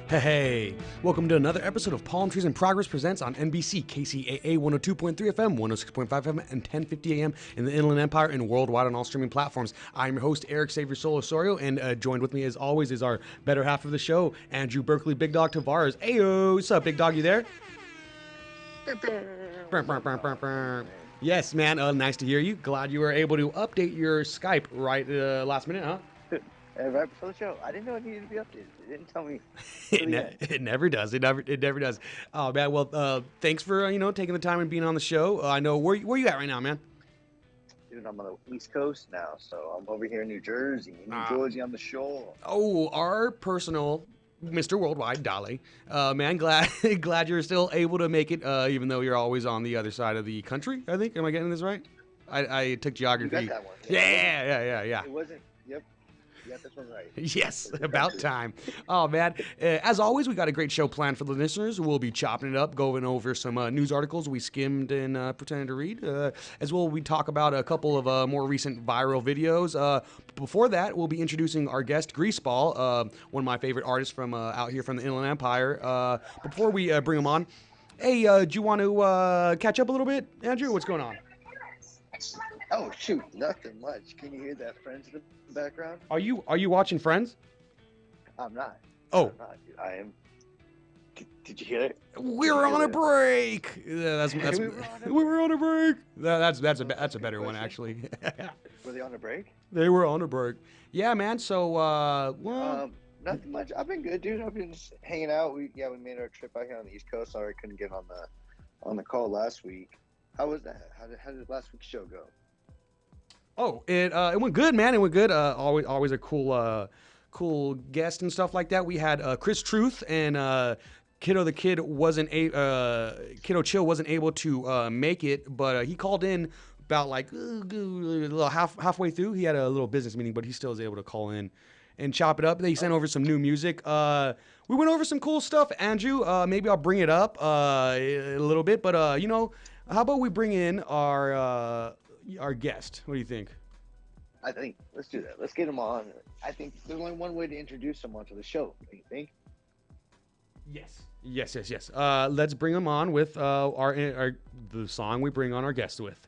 Hey, welcome to another episode of Palmtrees in Progress presents on NBC, KCAA 102.3 FM, 106.5 FM, and 1050 AM in the Inland Empire and worldwide on all streaming platforms. I'm your host, Erick Osario, and joined with me as always is our better half of the show, Andrew Berkeley Big Dog Tavares. Ayo, what's up, Big Dog? You there? Yes, man. Nice to hear you. Glad you were able to update your Skype right last minute, huh? Right before the show. I didn't know it needed to be updated. It didn't tell me. It never does. It never does. Oh man. Well, thanks for taking the time and being on the show. I know where you at right now, man. Dude, I'm on the East Coast now, so I'm over here in New Jersey, Jersey on the shore. Oh, our personal Mr. Worldwide, Dolly. Man, glad you're still able to make it, even though you're always on the other side of the country. I think. Am I getting this right? I took geography. You got that one. Yeah. It wasn't. Yep. You got this one right. Yes, about time. Oh, man. As always, we got a great show planned for the listeners. We'll be chopping it up, going over some news articles we skimmed and pretended to read. As well, we talk about a couple of more recent viral videos. Before that, we'll be introducing our guest, Greaseball, one of my favorite artists from out here from the Inland Empire. Before we bring him on, hey, do you want to catch up a little bit, Andrew? What's going on? Oh, shoot. Nothing much. Can you hear that Friends in the background? Are you watching Friends? I'm not. Oh. I'm not, dude. I am. Did you hear it? We're on a break. That's we were on a break. That's a better one, actually. Were they on a break? They were on a break. Yeah, man. So nothing much. I've been good, dude. I've been just hanging out. We made our trip out here on the East Coast. Sorry I couldn't get on the call last week. How was that? How did last week's show go? Oh, it went good, man. It went good. Always a cool guest and stuff like that. We had Chris Truth and Kiddo Chill wasn't able to make it, but he called in about like halfway through. He had a little business meeting, but he still was able to call in and chop it up. They sent over some new music. We went over some cool stuff, Andrew. Maybe I'll bring it up a little bit, but how about we bring in our guest? What do you think? I think let's do that. Let's get him on. I think there's only one way to introduce someone to the show. Do you think? Yes. Let's bring him on with the song we bring on our guest with.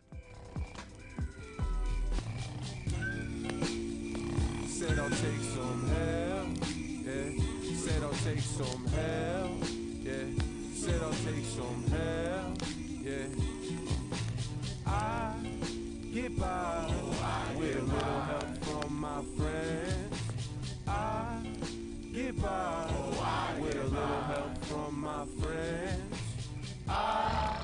Said I'll take some hell, yeah. Said I'll take some hell, yeah. Said I'll take some hell, yeah. I get by with a little help from my friends. I get by with a little help from my friends. I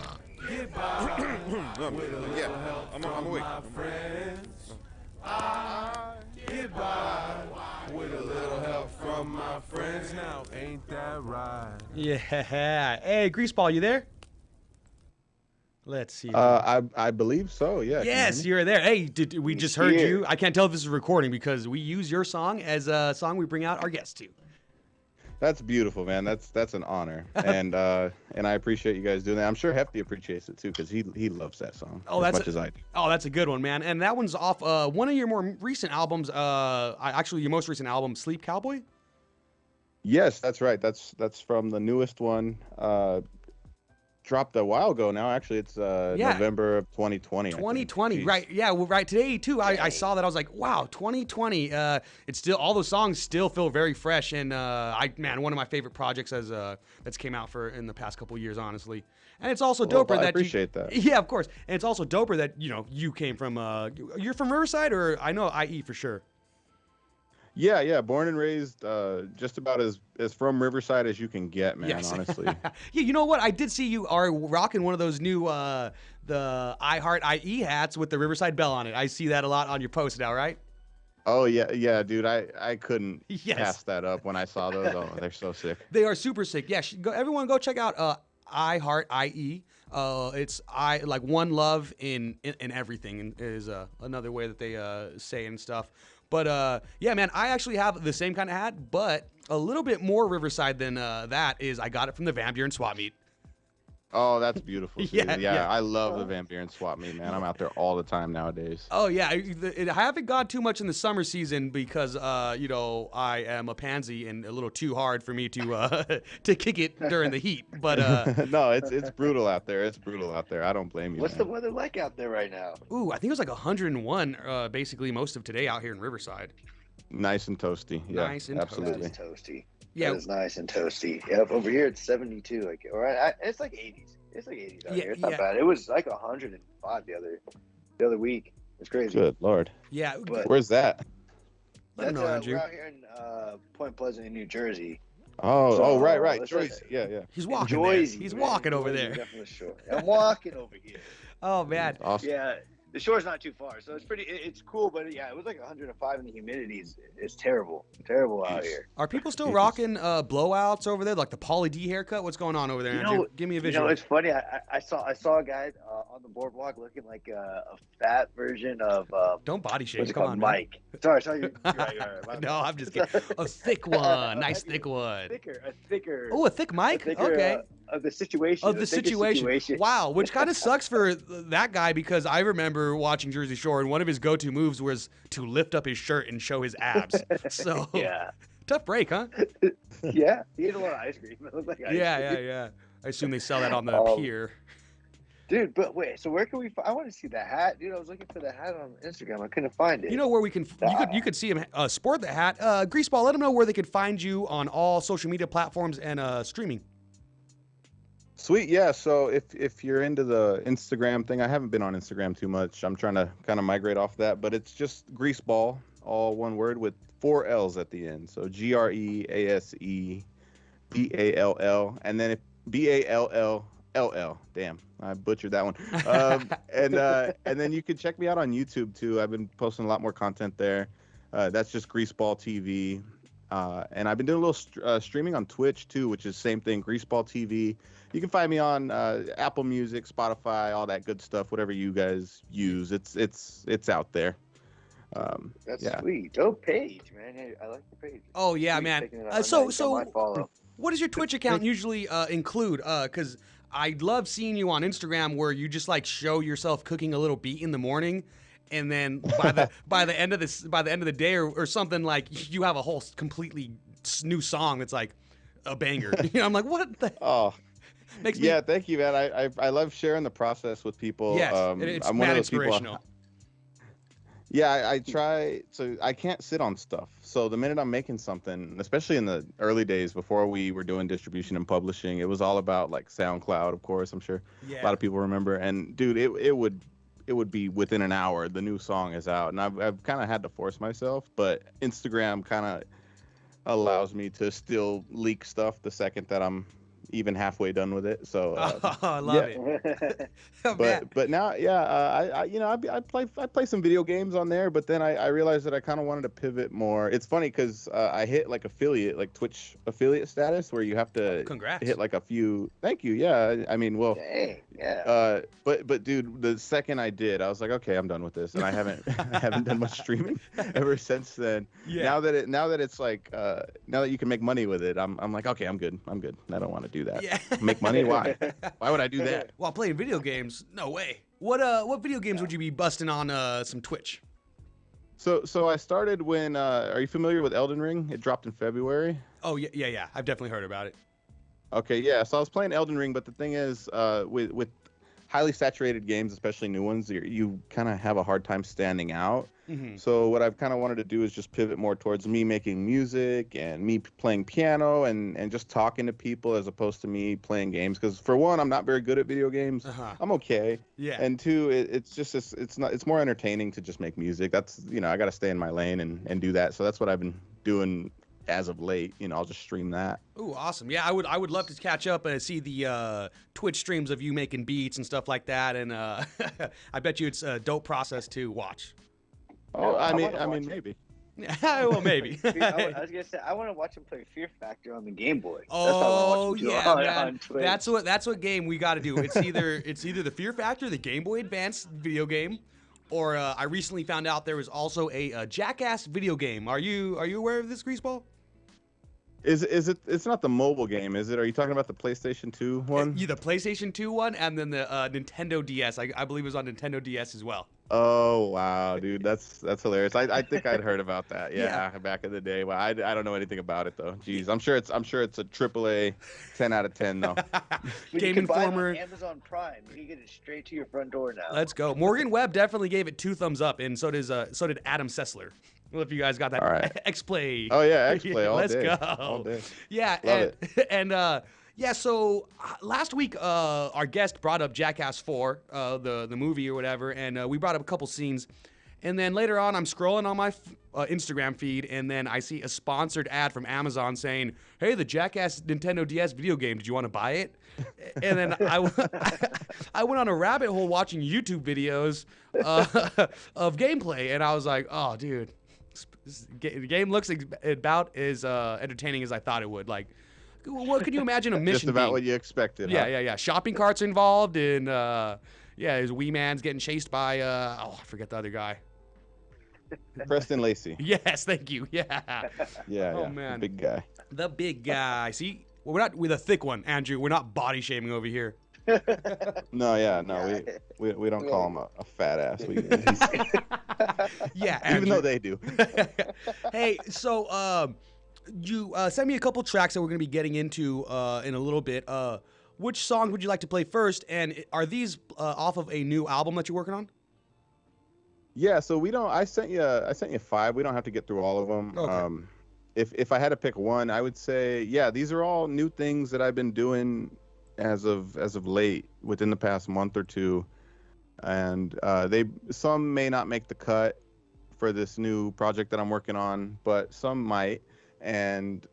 get by with a little help from my friends. I get by with a little help from my friends. Now, ain't that right? Yeah. Hey, Greaseball, you there? Let's see. I believe so. Yeah. Yes, you're there. Hey, we just heard you. I can't tell if this is recording because we use your song as a song we bring out our guests to. That's beautiful, man. That's an honor, and I appreciate you guys doing that. I'm sure Hefty appreciates it too because he loves that song as much as I do. Oh, that's a good one, man. And that one's off one of your more recent albums. Actually, your most recent album, Sleep Cowboy. Yes, that's right. That's from the newest one. Dropped a while ago now. Actually, it's November of 2020. 2020, right? Yeah, well, right today too. I saw that. I was like, wow, 2020. It's still all those songs still feel very fresh, and one of my favorite projects that's came out in the past couple of years, honestly. And it's also doper that I appreciate that. Yeah, of course. And it's also doper that you came from. You're from Riverside, or I know IE for sure. Yeah. Born and raised just about as from Riverside as you can get, man, yes. Honestly. Yeah, you know what? I did see you are rocking one of those new the I Heart IE hats with the Riverside Bell on it. I see that a lot on your post now, right? Oh, yeah, dude. I couldn't pass that up when I saw those. Oh, they're so sick. They are super sick. Yeah, everyone go check out I Heart IE. It's like one love in everything is another way that they say and stuff. But yeah, man, I actually have the same kind of hat, but a little bit more Riverside than that is I got it from the Van Buren swap meet. Oh, that's beautiful. Dude. Yeah, yeah. I love the Van Buren swap meet, man. I'm out there all the time nowadays. Oh yeah, I haven't gone too much in the summer season because I am a pansy and a little too hard for me to to kick it during the heat. But No, it's brutal out there. It's brutal out there. I don't blame you. What's man. the weather like out there right now? ooh, I think it was like 101 basically most of today out here in Riverside. Nice and toasty. Yeah, Nice and absolutely. That's toasty. Yeah. That is nice and toasty. Yep, over here it's 72. Like, all right, it's like 80s. It's like 80s out Yeah, here. It's not yeah. bad. It was like 105 the other week. It's crazy. Good Lord. Yeah, But- Where's that? let 'em That's know, Andrew. we're out here in Point Pleasant in New Jersey. Oh, So, right. let's Joyce. say- Yeah. He's walking there. Joyzy, He's man. walking over Joyzy, there. definitely short. I'm walking over here. Oh man. Awesome. Yeah, the shore's not too far, so it's pretty. It's cool, but yeah, it was like 105, and the humidity is terrible out here. Are people still Jesus. rocking blowouts over there, like the Pauly D haircut? What's going on over there, You Andrew? know- Give me a You visual. know, it's funny. I saw a guy on the boardwalk looking like a fat version of Don't body what's shame. it Come called, on, man. Mike. Sorry, you're right, my No, bad. I'm just kidding. A thick one, nice thick one. a thicker. Oh, a thick mic. thicker, Okay. Of the situation. Of the thicker situation. Wow, which kind of sucks for that guy because I remember watching Jersey Shore and one of his go-to moves was to lift up his shirt and show his abs. So Yeah. tough break, huh? Yeah. He ate a lot of ice cream. It looked like ice cream. Yeah. I assume they sell that on the Um, pier. Dude, but wait. So where can we? I want to see the hat, dude. I was looking for the hat on Instagram. I couldn't find it. You know where we can you could see him sport the hat. Greaseball, let them know where they could find you on all social media platforms and streaming. Sweet. Yeah. So if you're into the Instagram thing, I haven't been on Instagram too much. I'm trying to kind of migrate off that, but it's just Greaseball, all one word with 4 L's at the end. So GREASEBALL, and then BALLLL. Damn, I butchered that one. And then you can check me out on YouTube too. I've been posting a lot more content there. That's just Greaseball TV. And I've been doing a little streaming on Twitch too, which is same thing, Greaseball TV. You can find me on Apple Music, Spotify, all that good stuff. Whatever you guys use, it's out there. That's yeah. sweet. Dope page, man. Hey, I like the page. Oh yeah, Sweet, man. taking it on. So Nice, I might follow. what does your Twitch account usually include? Because I love seeing you on Instagram where you just like show yourself cooking a little beat in the morning, and then by the end of the day or something, like you have a whole completely new song that's like a banger. You know, I'm like, what the Oh, makes me? yeah. Thank you, man. I love sharing the process with people. Yes, it's mad inspirational. Yeah, I try. So I can't sit on stuff. So the minute I'm making something, especially in the early days before we were doing distribution and publishing, it was all about like SoundCloud, of course. I'm sure Yeah. a lot of people remember. And dude, it would be within an hour the new song is out, and I've kind of had to force myself. But Instagram kind of allows me to still leak stuff the second that I'm even halfway done with it. So I love it. Oh, man. but now, yeah, I play some video games on there, but then I realized that I kind of wanted to pivot more. It's funny because I hit like Twitch affiliate status where you have to Congrats. hit like a few. Thank you. Yeah, I mean, well, Dang, yeah. but dude, the second I did, I was like, okay, I'm done with this, and I haven't done much streaming ever since then. Yeah. Now that it's like now that you can make money with it, I'm like, okay, I'm good. I don't want to do that. Yeah. Make money? Why? Why would I do that? While playing video games? No way. What video games would you be busting on some Twitch? So I started when are you familiar with Elden Ring? It dropped in February. Oh yeah. I've definitely heard about it. Okay, yeah. So I was playing Elden Ring, but the thing is, with highly saturated games, especially new ones, you kind of have a hard time standing out. Mm-hmm. So what I've kind of wanted to do is just pivot more towards me making music and me playing piano and just talking to people as opposed to me playing games. Because for one, I'm not very good at video games. Uh-huh. I'm okay. Yeah. And two, it's more entertaining to just make music. That's I got to stay in my lane and do that. So that's what I've been doing as of late. I'll just stream that. Ooh, awesome. Yeah, I would love to catch up and see the Twitch streams of you making beats and stuff like that. And I bet you it's a dope process to watch. Oh, I mean, wanna watch it. maybe. Well, maybe. Dude, I was gonna say I want to watch him play Fear Factor on the Game Boy. Oh That's what I yeah, wanna watch him do man. on Twitch. That's what game we got to do. It's either the Fear Factor, the Game Boy Advance video game, or I recently found out there was also a Jackass video game. Are you aware of this, Greaseball? Is it? It's not the mobile game, is it? Are you talking about the PlayStation 2 one? Yeah, the PlayStation 2 one, and then the Nintendo DS. I believe it was on Nintendo DS as well. Oh wow, dude, that's hilarious. I think I'd heard about that. Yeah. Yeah, back in the day. Well, I don't know anything about it though. Jeez, I'm sure it's a AAA 10 out of 10 though. But Game you can buy it Informer. on Amazon Prime. You can get it straight to your front door now. Let's go. Morgan Webb definitely gave it 2 thumbs up, and so did Adam Sessler. Well, if you guys got that, All right. X-Play. Oh yeah, X-Play all Let's day. go. All day. Yeah, Love and yeah. So last week, our guest brought up Jackass 4, the movie or whatever, and we brought up a couple scenes. And then later on, I'm scrolling on my Instagram feed, and then I see a sponsored ad from Amazon saying, "Hey, the Jackass Nintendo DS video game. Did you want to buy it?" And then I went on a rabbit hole watching YouTube videos of gameplay, and I was like, "Oh, dude, the game looks about as entertaining as I thought it would." Like, what could you imagine a mission Just about being? what you expected. Yeah, huh? yeah. Shopping carts involved, and his wee man's getting chased by I forget the other guy. Preston Lacey. Yes, thank you. Yeah. Yeah, Oh, yeah. man. The big guy. The big guy. See, we're not with a thick one, Andrew. We're not body shaming over here. No, yeah, no, we don't call him a fat ass. Yeah, Even though Andrew. they do. Hey, so you sent me a couple tracks that we're going to be getting into in a little bit. Which songs would you like to play first? And are these off of a new album that you're working on? Yeah, so we don't. I sent you 5. We don't have to get through all of them. Okay. If I had to pick one, I would say, yeah, these are all new things that I've been doing as of late within the past month or two, and some may not make the cut for this new project that I'm working on, but some might. And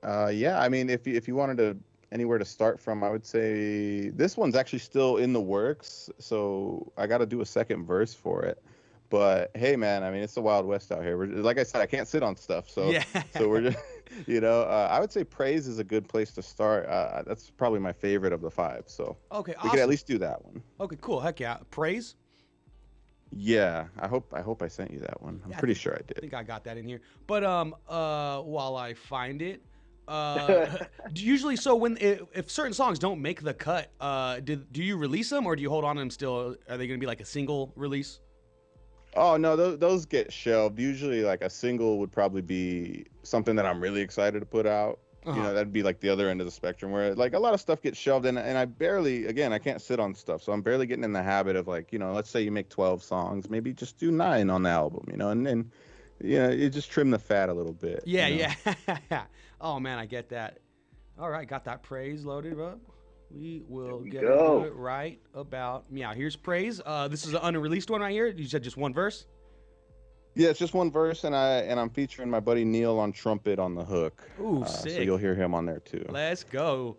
yeah, I mean, if you wanted to anywhere to start from, I would say this one's actually still in the works, so I got to do a second verse for it. But hey, man, I mean, it's the Wild West out here. Like I said, I can't sit on stuff, so Yeah. so we're just, I would say Praise is a good place to start. That's probably my favorite of the 5. So Okay, we awesome. could at least do that one. Okay, cool. Heck yeah. Praise? Yeah, I hope I sent you that one. I'm Yeah, pretty sure I I did. think I got that in here. But while I find it, usually, so if certain songs don't make the cut, do you release them or do you hold on to them still? Are they going to be like a single release? Oh no, those get shelved. Usually, like a single would probably be something that I'm really excited to put out. Uh-huh. That'd be like the other end of the spectrum, where like a lot of stuff gets shelved, and I barely, again, I can't sit on stuff, so I'm barely getting in the habit of like, let's say you make 12 songs, maybe just do 9 on the album, and you just trim the fat a little bit. Yeah, you know? yeah. Oh man, I get that. All right, got that Praise loaded up. We will get go. into it right about meow. Here's Praise. This is an unreleased one right here. You said just one verse. Yeah, it's just one verse, and I'm featuring my buddy Neil on trumpet on the hook. Ooh, So sick. you'll hear him on there too. Let's go.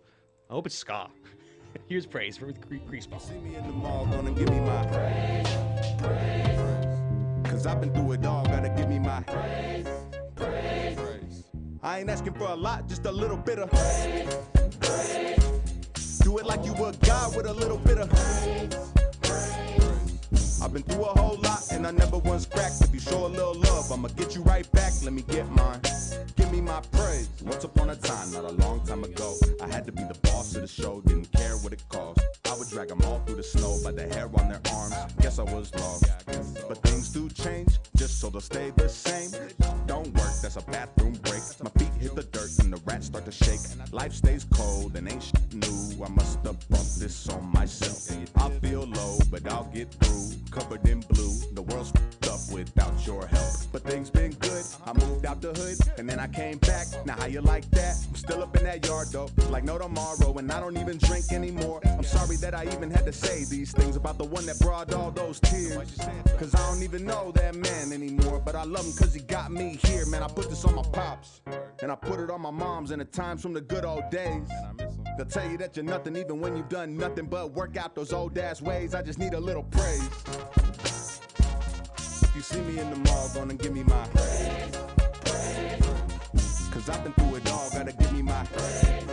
I hope it's ska. Here's Praise for Crease Ball. See me in the mall, gonna give me my praise. Cause I've been through it all, gotta give me my praise. I ain't asking for a lot, just a little bit of praise. Do it like you were God with a little bit of praise. I've been through a whole lot and I never once cracked. If you show a little love, I'ma get you right back. Let me get mine. Give me my praise. Once upon a time, not a long time ago, I had to be the boss of the show, didn't care what it cost. I would drag them all through the snow by the hair on their arms. Guess I was lost. But things do change, just so they'll stay the same. Don't work, that's a bathroom break. My feet hit the dirt and the rats start to shake. Life stays cold and ain't shit new. I must have brought this on myself. I feel low, but I'll get through. Covered in blue, the world's f***ed up without your help. But things been good, I moved out the hood, and then I came back. Now how you like that? I'm still up in that yard though, like no tomorrow, and I don't even drink anymore. I'm sorry that I even had to say these things about the one that brought all those tears. Cause I don't even know that man anymore, but I love him cause he got me here. Man, I put this on my pops, and I put it on my moms and the times from the good old days. They'll tell you that you're nothing even when you've done nothing but work out those old ass ways. I just need a little praise. If you see me in the mall, gonna give me my praise. Cause I've been through it all, gotta give me my praise.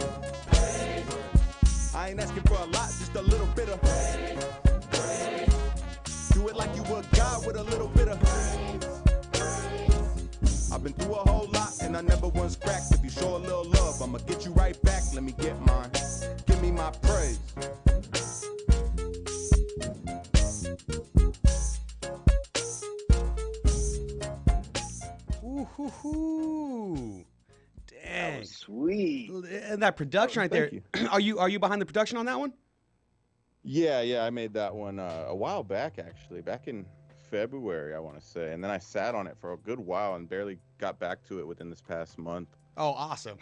I ain't asking for a lot, just a little bit of praise. Do it like you were God with a little bit of praise. I've been through a whole lot and I never once cracked. If you show a little love, Woohoo! That Dang. was sweet. And that production right there. Thank Are you behind the production on that one? Yeah, I made that one a while back, actually, back in February, I want to say, and then I sat on it for a good while and barely got back to it within this past month. Oh, awesome.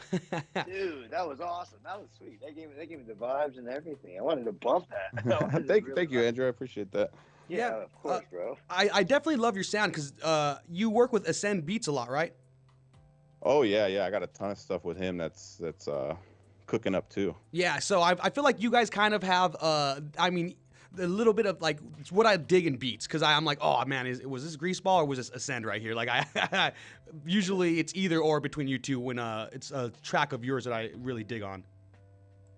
Dude, that was awesome. That was sweet. They gave me the vibes and everything. I wanted to bump that. That was thank really you, nice. Andrew. I appreciate that. Yeah, of course, bro. I definitely love your sound because you work with Ascend Beats a lot, right? Oh yeah, I got a ton of stuff with him that's cooking up too. Yeah, so I feel like you guys kind of have, I mean, a little bit of like it's what I dig in beats because I'm like, oh man, was this Greaseball or was this Ascend right here? Like I usually it's either or between you two when it's a track of yours that I really dig on.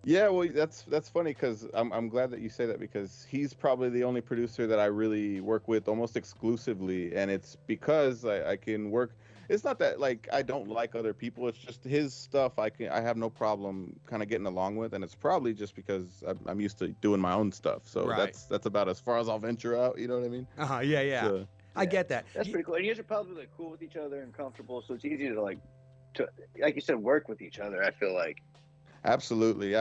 Yeah, well, that's funny because I'm glad that you say that because he's probably the only producer that I really work with almost exclusively, and it's because I can work. It's not that like I don't like other people. It's just his stuff I have no problem kind of getting along with, and it's probably just because I'm used to doing my own stuff. So Right. that's about as far as I'll venture out. You know what I mean? Yeah. So, I get that. That's pretty cool. And you guys are probably like cool with each other and comfortable, so it's easy to like you said, work with each other. I feel like. absolutely.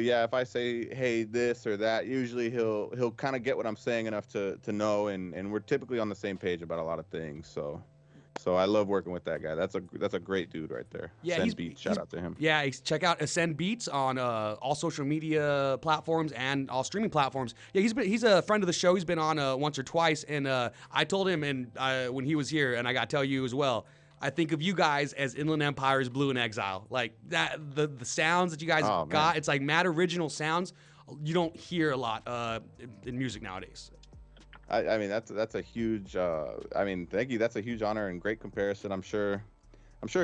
Yeah, if I say hey this or that, usually he'll kind of get what I'm saying enough to know, and we're typically on the same page about a lot of things. So I love working with that guy. That's a great dude right there. Yeah, Send he's- Beats. Shout out to him. Yeah, check out Ascend Beats on all social media platforms and all streaming platforms. Yeah, he's a friend of the show. He's been on once or twice, and I told him and when he was here, and I got to tell you as well. I think of you guys as Inland Empire's Blue in Exile. Like that, the sounds that you guys Oh, got. man. It's like mad original sounds. You don't hear a lot in music nowadays. I mean that's a huge. I mean, thank you. That's a huge honor and great comparison. I'm sure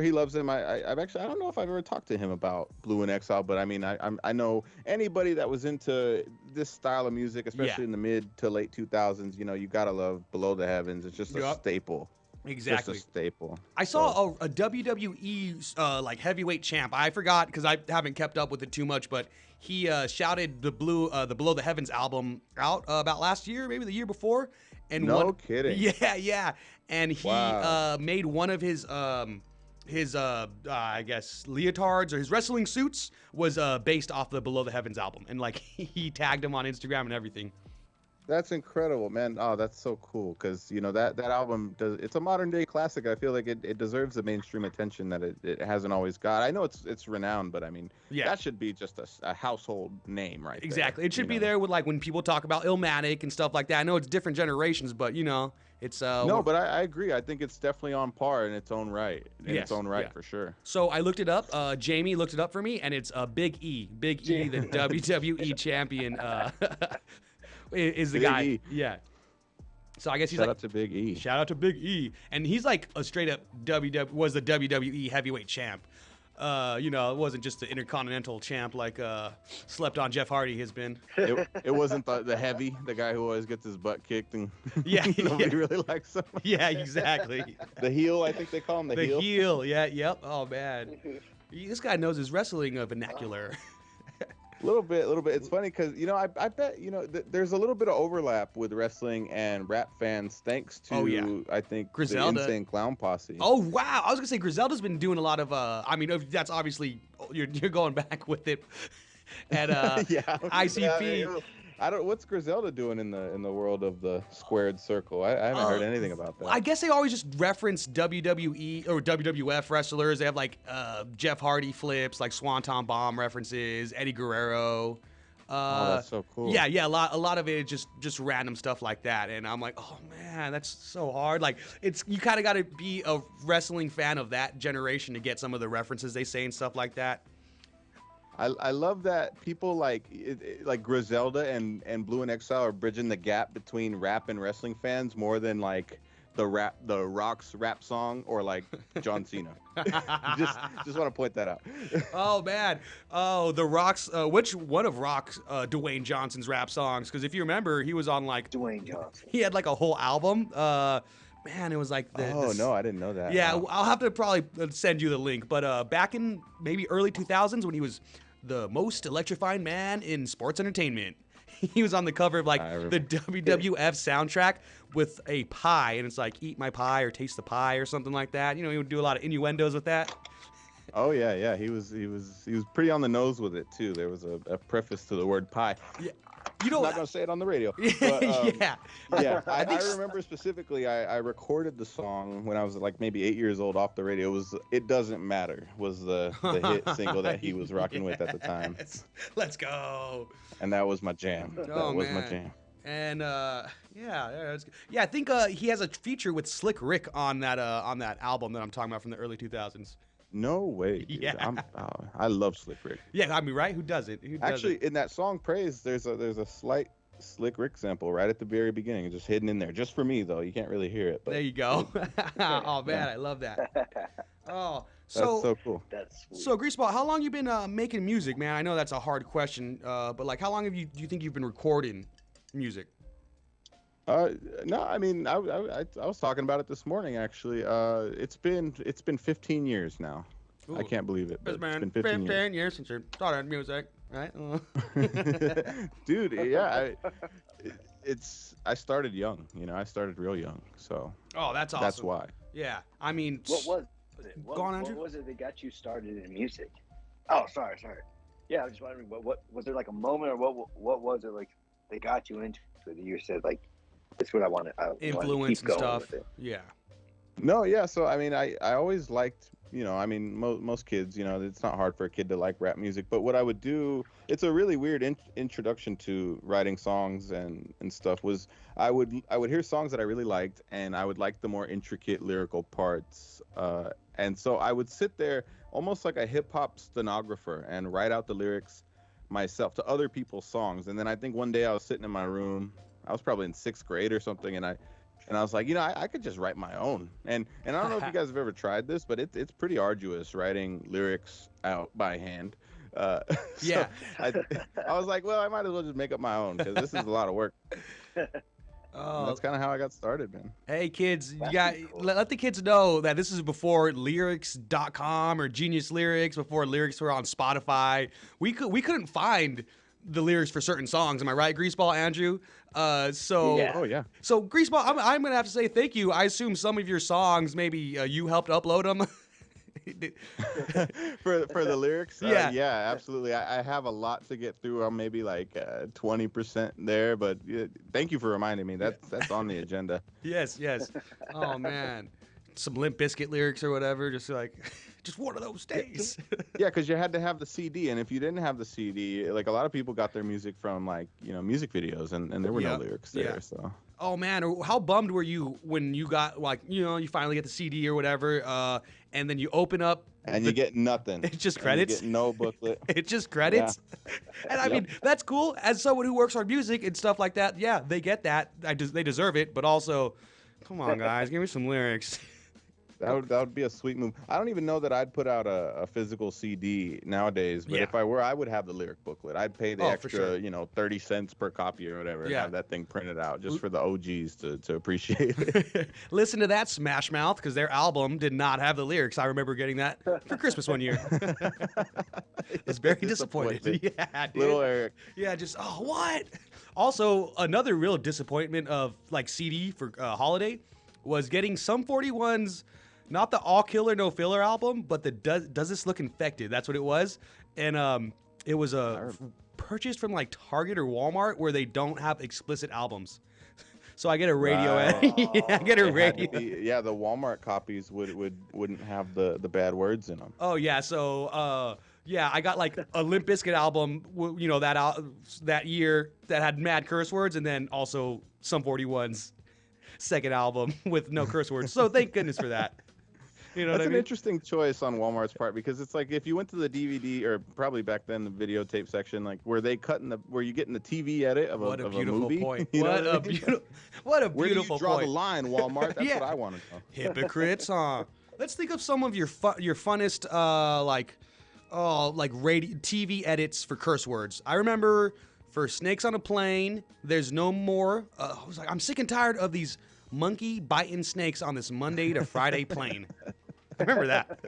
he loves him. I've actually I don't know if I've ever talked to him about Blue in Exile, but I mean I know anybody that was into this style of music, especially Yeah. in the mid to late 2000s. You know, you gotta love Below the Heavens. It's just a Yup. staple. Exactly. Just a staple. I saw a WWE like heavyweight champ. I forgot because I haven't kept up with it too much, but he shouted the Below the Heavens album out about last year, maybe the year before. And No kidding. Yeah. And he Wow. made one of his I guess leotards or his wrestling suits was based off the Below the Heavens album, and like he tagged him on Instagram and everything. That's incredible, man. Oh, that's so cool because you know that album it's a modern day classic. I feel like it deserves the mainstream attention that it hasn't always got. I know it's renowned, but I mean that should be just a household name, right? Exactly. There, It should you be know? there with like when people talk about Illmatic and stuff like that. I know it's different generations, but you know it's No, but I agree. I think it's definitely on par in its own right. Yes, yeah. For sure. So I looked it up. Jamie looked it up for me, and it's Big E. Big E, the WWE champion, is the Big guy. E. Yeah. So I guess he's Shout like, out to Big E. shout out to Big E, and he's like a straight up was the WWE heavyweight champ. You know, it wasn't just the Intercontinental champ like slept on Jeff Hardy has been. It wasn't the heavy, the guy who always gets his butt kicked and Yeah, nobody yeah. really likes him. Yeah, exactly. The heel, I think they call him the heel. heel. Yeah. Yep. Oh man, this guy knows his wrestling vernacular. A little bit. It's funny because you know I bet you know there's a little bit of overlap with wrestling and rap fans thanks to Oh, yeah. I think Griselda. the Insane Clown Posse. Oh wow! I was gonna say Griselda's been doing a lot of. I mean, that's obviously you're going back with it. And yeah. ICP. I don't. What's Griselda doing in the world of the squared circle? I haven't heard anything about that. I guess they always just reference WWE or WWF wrestlers. They have like Jeff Hardy flips, like Swanton Bomb references, Eddie Guerrero. Oh, that's so cool. Yeah, a lot of it is just random stuff like that, and I'm like, oh man, that's so hard. Like you kind of got to be a wrestling fan of that generation to get some of the references they say and stuff like that. I love that people like Griselda and Blue in Exile are bridging the gap between rap and wrestling fans more than like the Rock's rap song or like John Cena. just want to point that out. Oh man, the Rock's which one of Rock's Dwayne Johnson's rap songs? Because if you remember, he was on like Dwayne Johnson. he had like a whole album. Man, it was like No, I didn't know that. Yeah, Wow. I'll have to probably send you the link. But back in maybe early 2000s when he was the most electrifying man in sports entertainment, he was on the cover of like I the WWF soundtrack with a pie, and it's like eat my pie or taste the pie or something like that. You know, he would do a lot of innuendos with that. Oh yeah. He was pretty on the nose with it too. There was a preface to the word pie. Yeah. You know, I'm not gonna say it on the radio. But, yeah. Yeah, I think remember specifically. I recorded the song when I was like maybe 8 years old off the radio. It was "It Doesn't Matter" was the hit single that he was rocking with at the time, Yes. Let's go. and that was my jam. Oh, That was my man. jam. And yeah, I think he has a feature with Slick Rick on that album that I'm talking about from the early 2000s. No way. Dude. Yeah. I love Slick Rick. Yeah, I mean, right? Who doesn't? Actually, in that song "Praise," there's a slight Slick Rick sample right at the very beginning, just hidden in there, just for me though. You can't really hear it. But There you go. Oh man, I love that. Oh, so that's so cool. That's sweet. so Greaseball, how long you been making music, man? I know that's a hard question, but like, how long do you think you've been recording music? No, I mean, I was talking about it this morning actually. It's been 15 years now. I Ooh. can't believe it. But It's been it's been 15 years. years since you started music, right? Dude, yeah, I started young, I started real young, so Oh, that's awesome. that's why. Yeah, I mean, What was it? Go on, Andrew. What was it that got you started in music? Oh, sorry. Yeah, I was just wondering, what was there like a moment, or what was it like that got you into it? You said like, that's what I wanted. I wanted to influence keep and going stuff. with it. Yeah. No, yeah, so I mean, I always liked, I mean, most kids, it's not hard for a kid to like rap music, but what I would do, it's a really weird introduction to writing songs and stuff, was I would hear songs that I really liked, and I would like the more intricate lyrical parts, and so I would sit there almost like a hip hop stenographer and write out the lyrics myself to other people's songs. And then I think one day I was sitting in my room, I was probably in 6th grade or something, and I was like, I could just write my own. And I don't know if you guys have ever tried this, but it's pretty arduous writing lyrics out by hand. So Yeah. I was like, well, I might as well just make up my own, because this is a lot of work. Oh, That's kind of how I got started, man. hey kids, you That's got pretty cool. let the kids know that this is before lyrics.com or Genius Lyrics, before lyrics were on Spotify. We couldn't find the lyrics for certain songs. Am I right, Greaseball, Andrew? So Yeah. Oh, yeah. so Greaseball, I'm gonna have to say thank you. I assume some of your songs, maybe you helped upload them. for the lyrics, Yeah. yeah, absolutely. I have a lot to get through. I'm maybe like 20% there, but thank you for reminding me. That's on the agenda. Yes. Oh man, some Limp Bizkit lyrics or whatever. Just like, just one of those days. Yeah, because you had to have the CD, and if you didn't have the CD, like a lot of people got their music from like music videos, and there were Yeah. no lyrics there. Yeah. So Oh man, how bummed were you when you got like you finally get the CD or whatever, and then you open up and you get nothing. It's just And credits? You get no booklet. it's just credits, and I Yep. mean that's cool. As someone who works on music and stuff like that, yeah, they get that. They deserve it, but also, come on guys, give me some lyrics. That would be a sweet move. I don't even know that I'd put out a physical CD nowadays, but Yeah. if I were, I would have the lyric booklet. I'd pay the Oh, for extra, sure. 30 cents per copy or whatever, and Yeah. have that thing printed out just for the OGs to appreciate it. Listen to that, Smash Mouth, because their album did not have the lyrics. I remember getting that for Christmas one year. I was very disappointed. Yeah, dude. Little Eric. Yeah, just what? Also, another real disappointment of like CD for holiday was getting Sum 41's not the All Killer No Filler album, but the Does This Look Infected? That's what it was, and it was purchased from like Target or Walmart where they don't have explicit albums. So I get a radio Right. yeah, I get a It had to radio. be- yeah, the Walmart copies wouldn't have the bad words in them. Oh yeah, so yeah, I got like a Limp Bizkit album, that year that had mad curse words, and then also Sum 41's second album with no curse words. So thank goodness for that. You know That's what I an mean? interesting choice on Walmart's part, because it's like if you went to the DVD or probably back then the videotape section, like where you getting the TV edit of What a of beautiful movie. point. You know What a I mean? beautiful, what a Where do you beautiful draw point. the line, Walmart? That's Yeah. what I want to know. Hypocrites, huh? Let's think of some of your funnest like radio TV edits for curse words. I remember for Snakes on a Plane, there's no more. I was like, I'm sick and tired of these monkey biting snakes on this Monday to Friday plane. I remember that.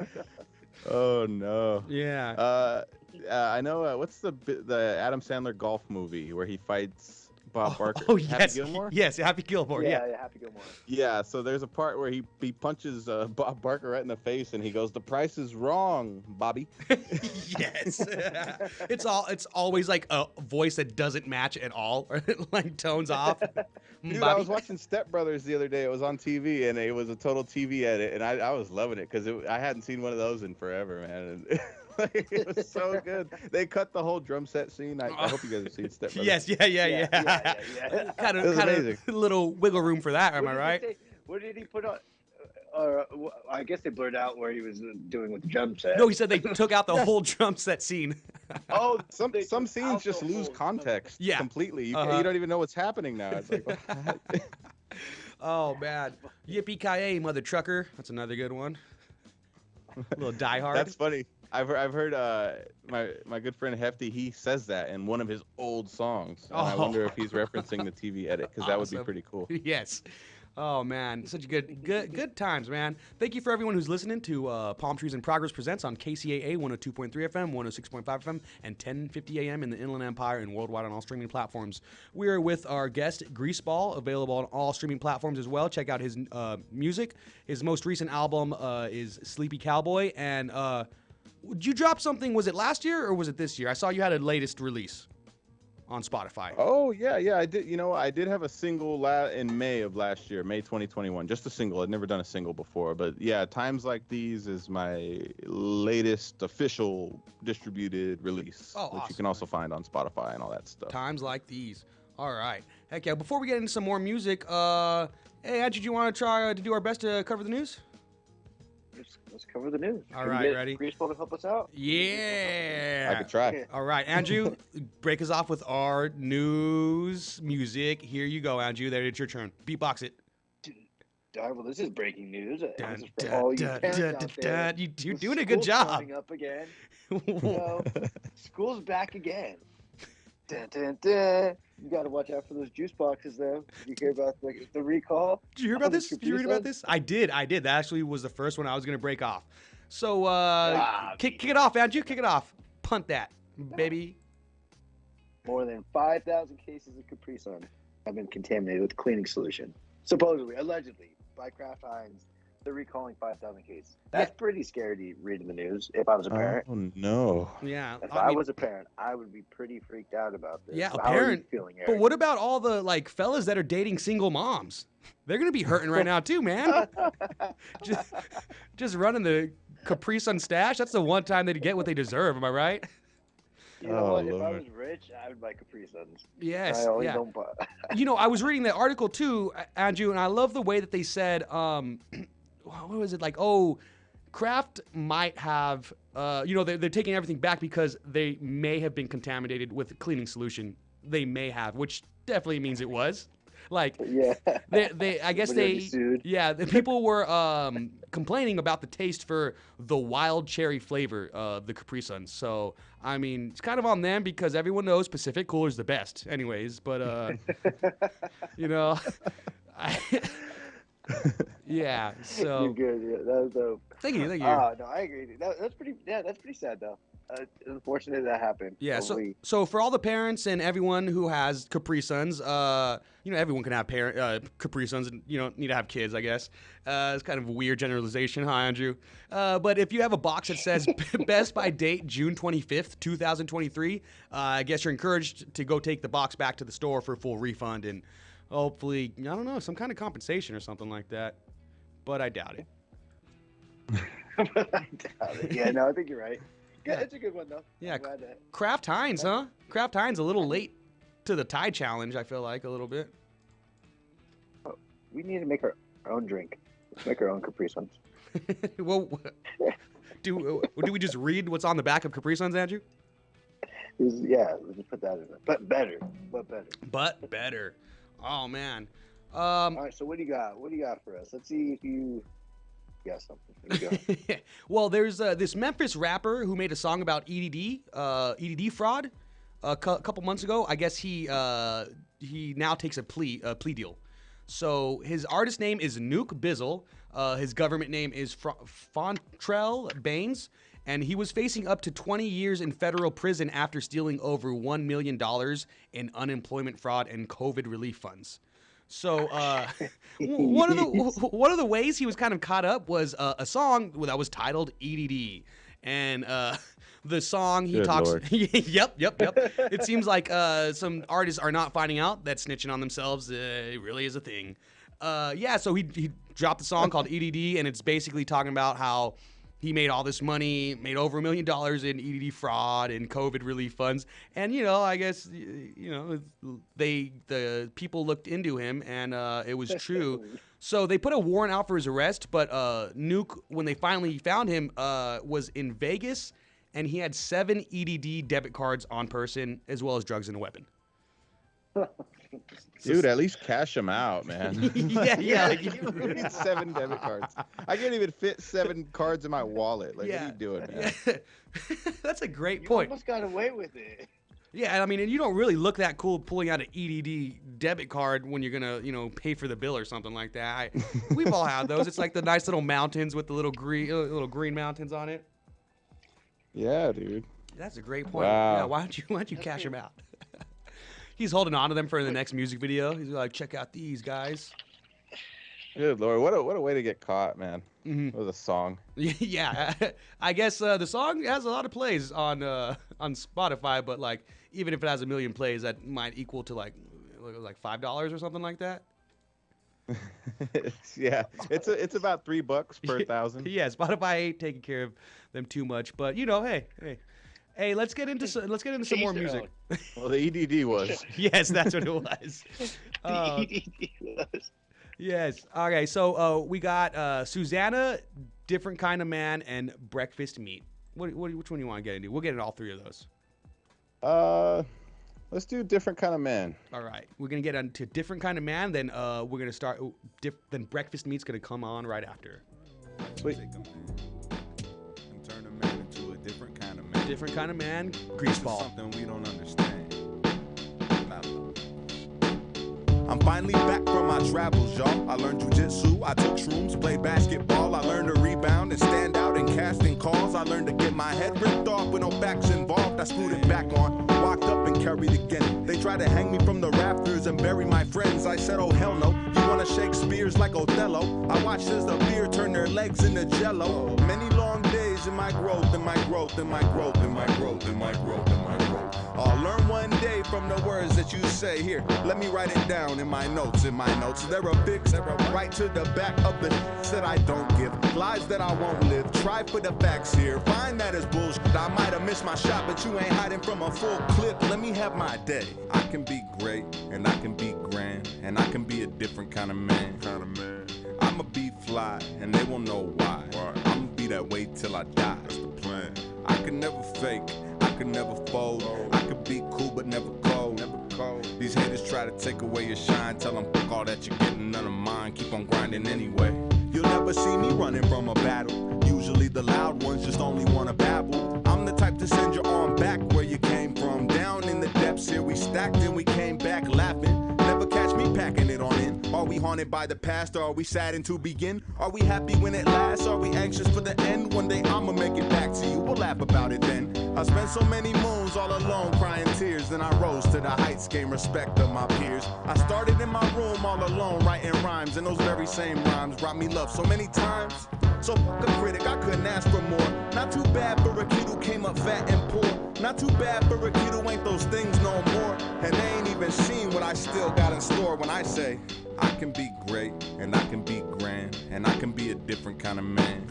Oh no. Yeah. I know. What's the Adam Sandler golf movie where he fights Bob Barker? Oh, Happy yes. Gilmore? Yes, Happy Gilmore. Yeah. Happy Gilmore. Yeah, so there's a part where he punches Bob Barker right in the face, and he goes, "The price is wrong, Bobby." Yes. It's always like a voice that doesn't match at all, or like tones off. Dude, I Bobby. was watching Step Brothers the other day. It was on TV, and it was a total TV edit, and I was loving it because I hadn't seen one of those in forever, man. And, like, it was so good. They cut the whole drum set scene. I hope you guys have seen Step Brothers. Yes, yeah. Kind It was of amazing. little wiggle room for that, am I right? What did he put on? I guess they blurred out where he was doing with the drum set. No, he said they took out the whole drum set scene. Oh, Some they scenes took just out the lose whole- context Yeah. completely. You Uh-huh. don't even know what's happening now. It's like, what? Oh man, yippee ki mother trucker. That's another good one. A little Die Hard. That's funny. I've heard my good friend Hefty, he says that in one of his old songs. And I Oh. wonder if he's referencing the TV edit, because that would be Awesome. pretty cool. Yes. Oh man, such good times, man. Thank you for everyone who's listening to Palmtrees in Progress presents on KCAA 102.3 FM, 106.5 FM, and 10:50 AM in the Inland Empire and worldwide on all streaming platforms. We are with our guest Greaseball, available on all streaming platforms as well. Check out his music. His most recent album is Sleepy Cowboy. And did you drop something? Was it last year or was it this year? I saw you had a latest release on Spotify. Oh yeah, I did. You know, I did have a single in May of last year, May 2021. Just a single. I'd never done a single before, but yeah, Times Like These is my latest official distributed release, Oh, which you awesome. can also find on Spotify and all that stuff. Times like these. All right. Heck yeah. Before we get into some more music, hey, Andrew, do you want to try to do our best to cover the news? Let's cover the news. All Can we right, get ready? Greaseball to help us out? Yeah. I could try. All right, Andrew, break us off with our news music. Here you go, Andrew. There, it's your turn. Beatbox it. Well, this is breaking news. This Dun, is for dun, all you dun, parents dun, out dun, there. dun. You're With doing a good school job. Coming up again. You know, school's back again. Dun, dun, dun. You got to watch out for those juice boxes, though. You hear about the recall? Did you hear about on the this? Did you read Capri about Sun? this? I did. That actually was the first one I was going to break off. So, Ah, kick it off, Andrew. Kick it off. Punt that, baby. More than 5,000 cases of Capri Sun have been contaminated with cleaning solution. Supposedly, allegedly, by Kraft Heinz. They're recalling 5,000 cases. That's pretty scary to read in the news if I was a parent. Oh no. Yeah. If I I mean, was a parent, I would be pretty freaked out about this. Yeah, a How are you parent. feeling, But Eric? what about all the like fellas that are dating single moms? They're gonna be hurting right now too, man. just running the Capri Sun stash. That's the one time they get what they deserve. Am I right? You know Oh, what? If I Lord. was rich, I would buy Capri Suns. Yes. I only Yeah. don't buy. You know, I was reading the article too, Andrew, and I love the way that they said, what was it like? Oh, Kraft might have, they're taking everything back because they may have been contaminated with a cleaning solution. They may have, which definitely means it was. Like, Yeah. I guess But they'll they, be sued. yeah, the people were complaining about the taste for the wild cherry flavor of the Capri Suns. So, I mean, it's kind of on them because everyone knows Pacific Cooler's the best, anyways. But, you know, yeah. You're So, good. Yeah, that was dope. thank you. No, I agree. That's pretty. Yeah, that's pretty sad though. Unfortunately, that happened. Yeah, Hopefully- so for all the parents and everyone who has Capri Suns, everyone can have Capri Suns and you don't need to have kids, I guess. It's kind of a weird generalization, huh, Andrew? But if you have a box that says best by date June 25th, 2023, I guess you're encouraged to go take the box back to the store for a full refund and hopefully, I don't know, some kind of compensation or something like that. But I doubt it. Yeah, no, I think you're right. Good, Yeah. it's a good one though. Yeah, I'm glad that- Kraft Heinz, huh? Kraft Heinz a little late to the Tide Challenge, I feel like, a little bit. we need to make our own drink. Let's make our own Capri Suns. Well, do we just read what's on the back of Capri Suns, Andrew? Yeah, let's just put that in there. But better. But better. Oh man. All right, so what do you got? What do you got for us? Let's see if you got something. Here we go. Well, there's this Memphis rapper who made a song about EDD fraud a couple months ago. I guess he now takes a plea deal. So his artist name is Nuke Bizzle. His government name is Fontrell Baines. and he was facing up to 20 years in federal prison after stealing over $1 million in unemployment fraud and COVID relief funds. So one of the ways he was kind of caught up was a song that was titled EDD, and the song he Good talks. Lord. Yep. It seems like some artists are not finding out that snitching on themselves really is a thing. So he dropped a song called EDD, and it's basically talking about how he made all this money, made over $1 million in EDD fraud and COVID relief funds. And, I guess, the people looked into him, and it was true. So they put a warrant out for his arrest, but Nuke, when they finally found him, was in Vegas, and he had 7 EDD debit cards on person, as well as drugs and a weapon. Dude, at least cash them out, man. yeah. Like, you need 7 debit cards. I can't even fit 7 cards in my wallet. Like, what are you doing, man? That's a great You point. almost got away with it. Yeah, I mean, and you don't really look that cool pulling out an EDD debit card when you're gonna, pay for the bill or something like that. We've all had those. It's like the nice little mountains with the little green mountains on it. Yeah, dude. That's a great point. Wow. Yeah, why don't you cash them out? He's holding on to them for the next music video. He's like, check out these guys. Good Lord, what a way to get caught, man. With a song. Yeah, I guess the song has a lot of plays on Spotify, but like even if it has 1 million plays, that might equal to like $5 or something like that. Yeah, it's about $3 per 1,000. Yeah, Spotify ain't taking care of them too much, but hey, let's get into some more music. Well, the EDD was. Yes, that's what it was. EDD was. Yes. Okay, so we got Susanna, Different Kind of Man, and Breakfast Meat. Which one do you want to get into? We'll get into all 3 of those. Let's do Different Kind of Man. All right, we're gonna get into Different Kind of Man. Then we're gonna start. Then Breakfast Meat's gonna come on right after. Sweet. Turn a man into a different kind of man. Different Kind of Man, Greaseball. Something we don't understand. I'm finally back from my travels, y'all. I learned jujitsu, I took shrooms, played basketball. I learned to rebound and stand out in casting calls. I learned to get my head ripped off with no facts involved. I screwed it back on, walked up and carried again. They tried to hang me from the rafters and bury my friends. I said, oh hell no, you wanna Shakespeare's like Othello. I watched as the beer turn their legs into jello. Many long days in my growth, in my growth, in my growth, in my growth, in my growth, in my growth. I'll learn one day from the words that you say. Here, let me write it down in my notes, in my notes. They're a fix, right to the back of the that I don't give. Lies that I won't live. Try for the facts here. Find that is bullshit. I might have missed my shot, but you ain't hiding from a full clip. Let me have my day. I can be great, and I can be grand, and I can be a different kind of man. I'ma be fly, and they won't know why. I'ma be that way till I die. That's the plan. I can never fake. I can never fold. I could be cool but never cold. These haters try to take away your shine. Tell them fuck all that you're getting, none of mine. Keep on grinding anyway. You'll never see me running from a battle. Usually the loud ones just only wanna babble. I'm the type to send you on back where you came from. Down in the depths here we stacked and we came back laughing. Never catch me packing it on in. Are we haunted by the past or are we saddened to begin? Are we happy when it lasts? Are we anxious for the end? One day I'ma make it back to you. We'll laugh about it then. I spent so many moons all alone crying tears. Then I rose to the heights, gained respect of my peers. I started in my room all alone writing rhymes. And those very same rhymes brought me love so many times. So fuck a critic, I couldn't ask for more. Not too bad for a kid who came up fat and poor. Not too bad for a kid who ain't those things no more. And they ain't even seen what I still got in store when I say I can be great, and I can be grand, and I can be a different kind of man.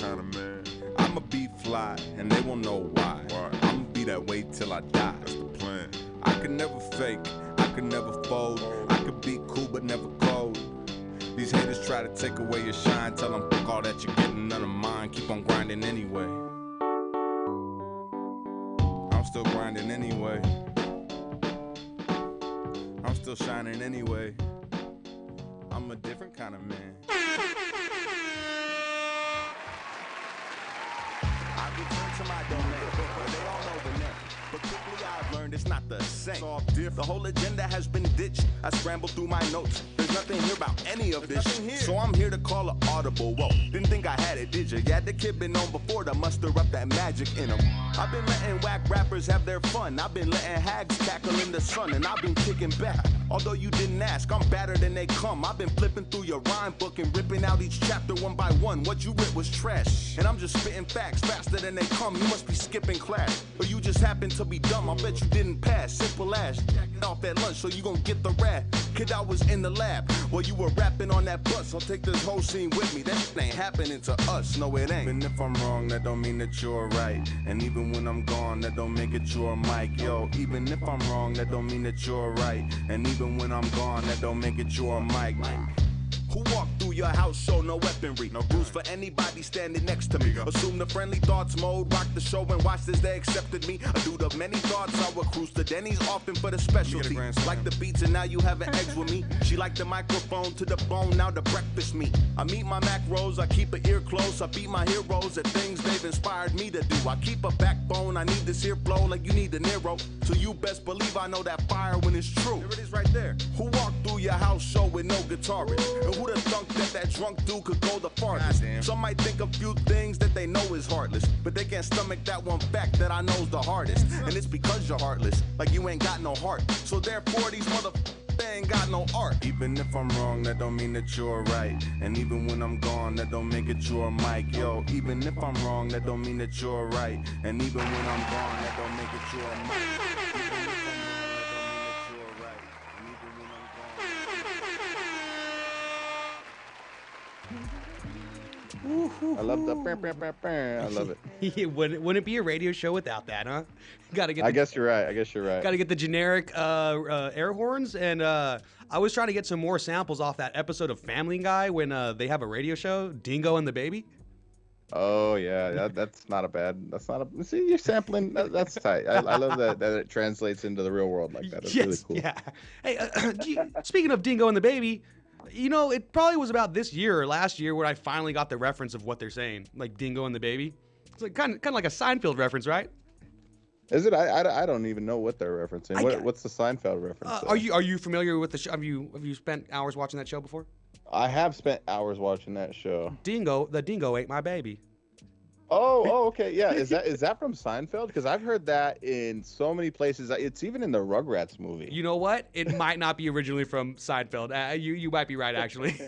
I'ma be fly, and they won't know why. I'ma be that way till I die. That's the plan. I can never fake, I can never fold. I could be cool but never cold. These haters try to take away your shine. Tell them fuck all that you're getting, none of mine. Keep on grinding anyway. I'm still grinding anyway. I'm still shining anyway. I'm a different kind of man. I return to my domain, where they all know the name. But quickly I've learned it's not the same. The whole agenda has been ditched. I scrambled through my notes. There's nothing here about any of this. So I'm here to call an audible. Whoa, didn't think I had it, did you? Yeah, the kid been known before to muster up that magic in him. I've been letting whack rappers have their fun. I've been letting hags cackle in the sun, and I've been kicking back. Although you didn't ask, I'm badder than they come. I've been flipping through your rhyme book and ripping out each chapter one by one. What you writ was trash, and I'm just spitting facts faster than they come. You must be skipping class, or you just happen to be dumb. I bet you didn't pass. Simple as jacking off at lunch, so you gon' get the rat. Kid, I was in the lab while you were rapping on that bus. I'll take this whole scene with me. That shit ain't happening to us. No, it ain't. Even if I'm wrong, that don't mean that you're right. And even when I'm gone, that don't make it your mic. Yo, even if I'm wrong, that don't mean that you're right. And even when I'm gone, that don't make it your mic. Who walked through your house, show no weaponry. No rules for anybody standing next to me. Assume the friendly thoughts mode, rock the show and watch as they accepted me. A dude of many thoughts, I would cruise to Denny's often for the specialty. Like the beats and now you having eggs with me. She like the microphone to the bone, now the breakfast meat. I meet my macros, I keep an ear close. I beat my heroes at things they've inspired me to do. I keep a backbone, I need this here flow like you need a Nero. So you best believe I know that fire when it's true. There it is right there. Who walked through your house show with no guitarist? And who'da thunk that drunk dude could go the farthest? Some might think a few things that they know is heartless, but they can't stomach that one fact that I know's the hardest. And it's because you're heartless, like you ain't got no heart. So therefore these they ain't got no art. Even if I'm wrong, that don't mean that you're right. And even when I'm gone, that don't make it your mic. Yo, even if I'm wrong, that don't mean that you're right. And even when I'm gone, that don't make it your mic. Even if I'm wrong, that don't mean that you're right. And even when I'm gone. I love the. I love it. Wouldn't it be a radio show without that, huh? Gotta get. I guess you're right. Gotta get the generic air horns, and I was trying to get some more samples off that episode of Family Guy when they have a radio show, Dingo and the Baby. Oh yeah, that's not a bad. That's not a. See, you're sampling. That's tight. I love that it translates into the real world like that. It's really cool. Yeah. Hey, speaking of Dingo and the Baby, you know, it probably was about this year or last year where I finally got the reference of what they're saying, like Dingo and the Baby. It's like kind of like a Seinfeld reference, right? Is it? I don't even know what they're referencing. What's the Seinfeld reference? Are you familiar with the show? Have you spent hours watching that show before? I have spent hours watching that show. The dingo ate my baby. Oh, okay, yeah. Is that from Seinfeld? Because I've heard that in so many places. It's even in the Rugrats movie. You know what? It might not be originally from Seinfeld. You might be right, actually.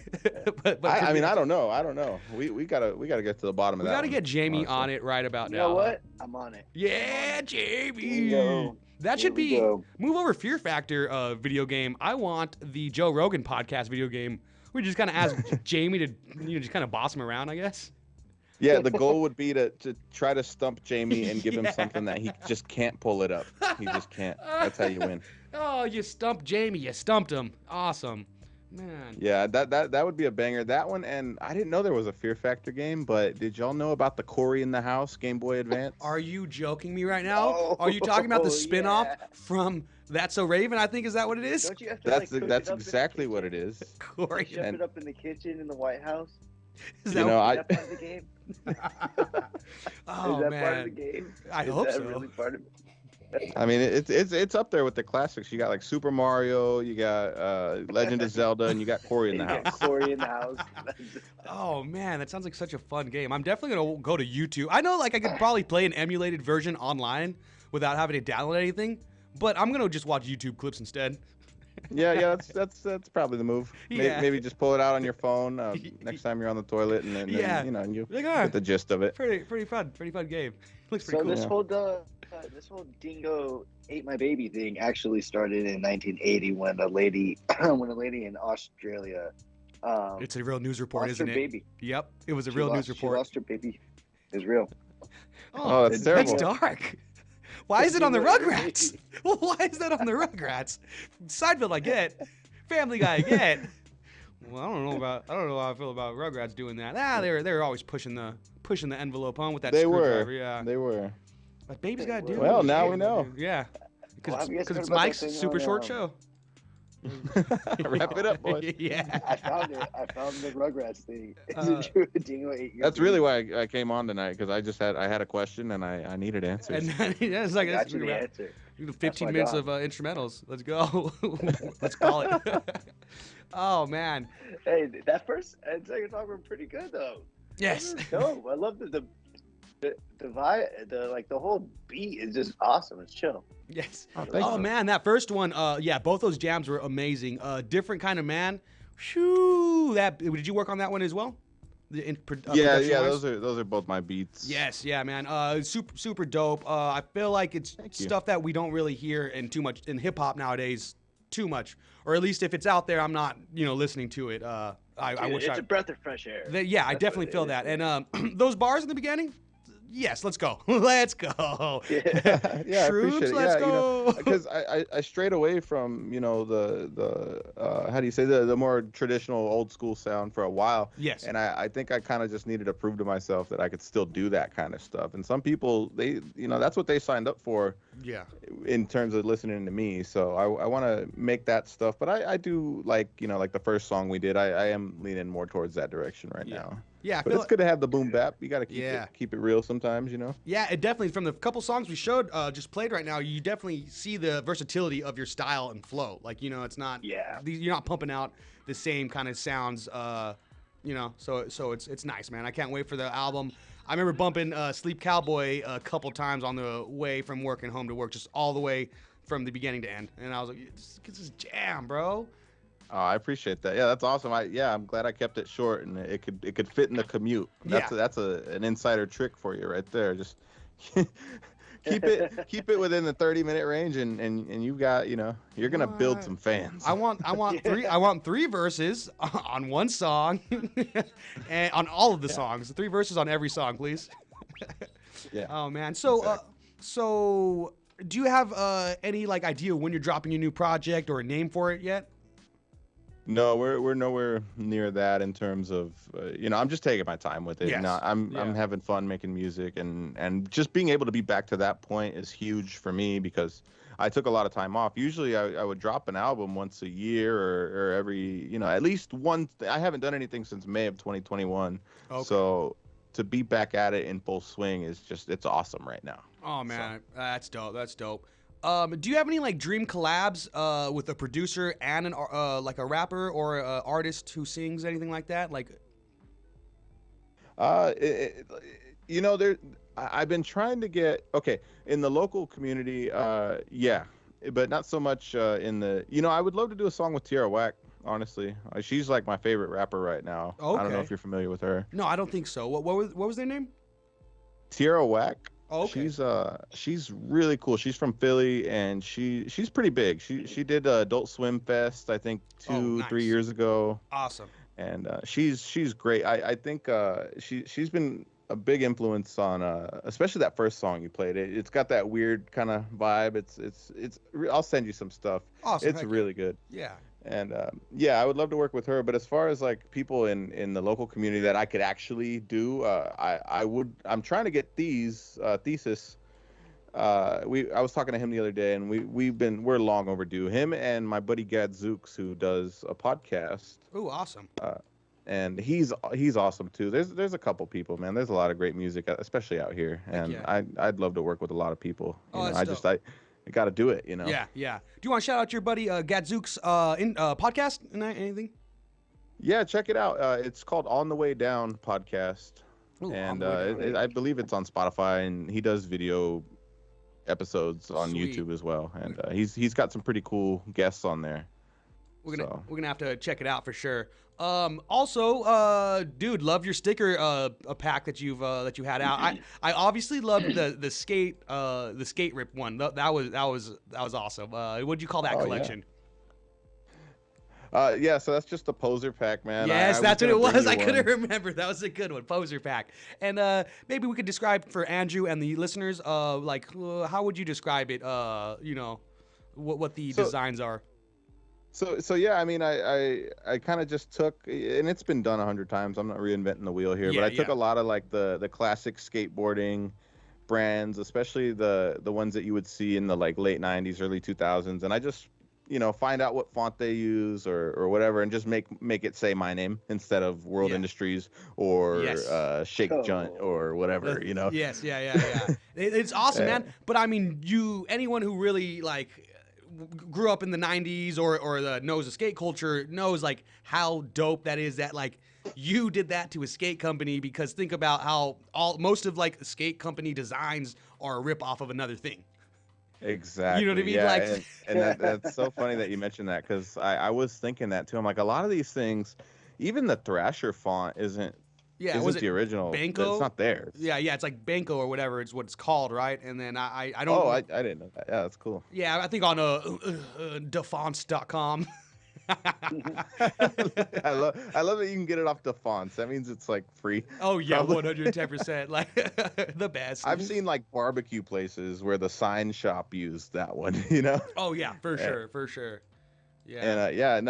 but I mean, I don't know. We gotta get to the bottom of that. We gotta get Jamie on it right about now. You know what? I'm on it. Yeah, Jamie. Bingo. That should be go. Move Over Fear Factor video game. I want the Joe Rogan podcast video game. We just kind of ask Jamie to just kind of boss him around, I guess. Yeah, the goal would be to try to stump Jamie and give him something that he just can't pull it up. He just can't. That's how you win. Oh, you stumped Jamie. You stumped him. Awesome. Man. Yeah, that would be a banger. That one, and I didn't know there was a Fear Factor game, but did y'all know about the Cory in the House Game Boy Advance? Are you joking me right now? Are you talking about the spin-off from That's So Raven? I think, is that what it is? Don't you have to, That's exactly what it is. Cory. Shove it up in the kitchen in the White House? Is that part of the game? Oh, is that man. part of the game? I is hope that so. Really part of it? I mean, it's up there with the classics. You got like Super Mario, you got Legend of Zelda, and you got Cory in the House. Cory in the House. Oh man, that sounds like such a fun game. I'm definitely gonna go to YouTube. I know, like, I could probably play an emulated version online without having to download anything, but I'm gonna just watch YouTube clips instead. Yeah, that's probably the move. Yeah. Maybe just pull it out on your phone next time you're on the toilet, and then and you get the gist of it. Pretty fun game. Looks pretty cool. This whole Dingo ate my baby thing actually started in 1980 when a lady in Australia. It's a real news report, lost isn't her it? Baby. Yep, it was a real news report. She lost her baby. It's real. Oh, that's terrible. That's dark. Why is it on the Rugrats? Well, why is that on the Rugrats? Seinfeld, I get. Family Guy, I get. Well, I don't know how I feel about Rugrats doing that. They're always pushing the envelope on with that screwdriver. Yeah, they were. But baby's got to do. Well, now we know. Yeah, because Well, it's Mike's super short show. Wrap it up, boy. Yeah. I found it. I found the Rugrats thing. Is Uh, it true? Dingo 8 years That's really old? why I came on tonight, because I had a question and I needed answers. And then, yeah, it's I like got you the answer. we do That's 15 my minutes job. of instrumentals. Let's go. Let's call it. Oh man. Hey, that first and second song were pretty good though. Yes. Those were dope. I love the vibe, the whole beat is just awesome. It's chill. Yes. Oh, thank Oh you. man, that first one. Yeah, both those jams were amazing. Different kind of man. Shoo. Did you work on that one as well? Yeah, production-wise? those are both my beats. Yes, yeah, man. Super dope. I feel like it's Thank you. stuff that we don't really hear in hip hop nowadays too much, or at least if it's out there, I'm not listening to it. I Dude, wish it's a breath of fresh air. yeah, I That's definitely what it feel is, that. man. And those bars in the beginning, yes, let's go, let's go. Yeah. Yeah, I Troops, appreciate it. let's Yeah, go. because I strayed away from the how do you say, the more traditional old school sound for a while. Yes. And I think I kind of just needed to prove to myself that I could still do that kind of stuff. And some people, that's what they signed up for Yeah. in terms of listening to me. So I want to make that stuff. But I do like the first song we did. I am leaning more towards that direction right now. Yeah, I But feel it's good to have the boom bap. You got to Yeah. keep it real sometimes, Yeah, it definitely, from the couple songs we showed, just played right now, you definitely see the versatility of your style and flow. Like, it's not, Yeah. you're not pumping out the same kind of sounds, so it's nice, man. I can't wait for the album. I remember bumping Sleep Cowboy a couple times on the way from work and home to work, just all the way from the beginning to end. And I was like, this is jam, bro. Oh, I appreciate that. Yeah, that's awesome. I'm glad I kept it short and it could fit in the commute. That's an insider trick for you right there. Just keep it within the 30-minute range and you've got, you're gonna build some fans. I want three verses on one song, and on all of the songs. 3 verses on every song, please. Yeah. Oh man. So so do you have any idea when you're dropping your new project or a name for it yet? No, we're nowhere near that in terms of I'm just taking my time with it. Yes. No, I'm Yeah. having fun making music and just being able to be back to that point is huge for me because I took a lot of time off. Usually I would drop an album once a year or every at least one. I haven't done anything since May of 2021. Okay. So to be back at it in full swing is it's awesome right now. Oh man, that's dope. That's dope. Do you have any dream collabs with a producer and an a rapper or a artist who sings, anything like that? There. I've been trying to get in the local community. Yeah, but not so much in the. I would love to do a song with Tierra Whack. Honestly, she's like my favorite rapper right now. I don't know Okay. if you're familiar with her. No, I don't think so. What was their name? Tierra Whack. Oh, okay. She's really cool. She's from Philly and she's pretty big. She did Adult Swim Fest I think 3 nice. years ago. Awesome. And she's great. I think she's been a big influence on especially that first song you played. It's got that weird kind of vibe. It's I'll send you some stuff. Awesome. It's Heck really good. Yeah. And I would love to work with her. But as far as people in the local community that I could actually do, I'm trying to get Thesis. I was talking to him the other day, and we're long overdue. Him and my buddy Gadzooks, who does a podcast. Ooh, awesome. And he's awesome too. There's a couple people, man. There's a lot of great music, especially out here, and yeah. I'd love to work with a lot of people. That's I got to do it. Yeah. Do you want to shout out your buddy Gadzooks podcast and anything? Yeah, check it out. It's called On the Way Down podcast, Ooh, and On the Way Down. I believe it's on Spotify, and he does video episodes on Sweet. YouTube as well. And he's got some pretty cool guests on there. We're gonna have to check it out for sure. Also, dude, love your sticker pack that you had out. I obviously loved the skate rip one. That was awesome. What'd you call that collection? Yeah, so that's just the poser pack, man. Yes, that's what gonna it bring was. you I couldn't one. remember. That was a good one, poser pack. And maybe we could describe for Andrew and the listeners, how would you describe it? What the designs are. So yeah, I mean, I kind of just took, and it's been done 100 times. I'm not reinventing the wheel here, but I took a lot of the classic skateboarding brands, especially the ones that you would see in the late 90s, early 2000s, and I just find out what font they use or whatever, and just make it say my name instead of World Yeah. Industries or Yes. Shake Junt or whatever. Yes, yeah. It's awesome, man. But I mean, anyone who really like grew up in the '90s or knows the skate culture knows like how dope that is. That like you did that to a skate company, because think about how most of like skate company designs are a rip off of another thing. Exactly. You know what I mean? Yeah, Like- and that's so funny that you mentioned that, because I was thinking that too. I'm like, a lot of these things, even the Thrasher font isn't Was it the original. Banco? It's not theirs. Yeah, it's like Banco or whatever. It's what it's called, right? And then I don't. Oh, I didn't know that. Yeah, that's cool. Yeah, I think on defonts.com. I love that you can get it off the fonts. That means it's like free. Oh yeah, Probably. 110%. Like the best. I've seen like barbecue places where the sign shop used that one. Oh yeah, for sure. Yeah. And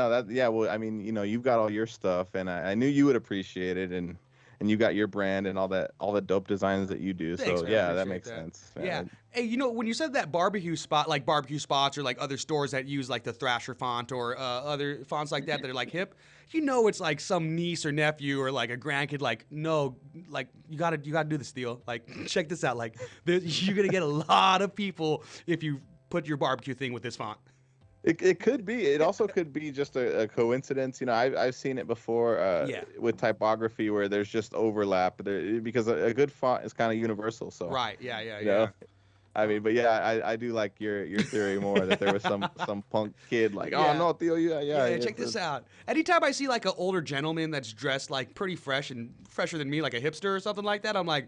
well, I mean, you've got all your stuff, and I knew you would appreciate it, and you got your brand and all the dope designs that you do. Thanks, so man, yeah, that appreciate makes that. sense. Yeah. Hey, when you said that barbecue spot, like barbecue spots or like other stores that use like the Thrasher font or other fonts like that are like hip, it's like some niece or nephew or like a grandkid. Like, no, like you gotta do this deal. Like, check this out. Like, you're gonna get a lot of people if you put your barbecue thing with this font. It could be. It also could be just a coincidence. I've seen it before with typography where there's just overlap there, because a good font is kind of universal. So right. Yeah. I mean, but yeah, I do like your theory more that there was some punk kid like, oh no, Theo, yeah. Check this out. Anytime I see like an older gentleman that's dressed like pretty fresh and fresher than me, like a hipster or something like that, I'm like,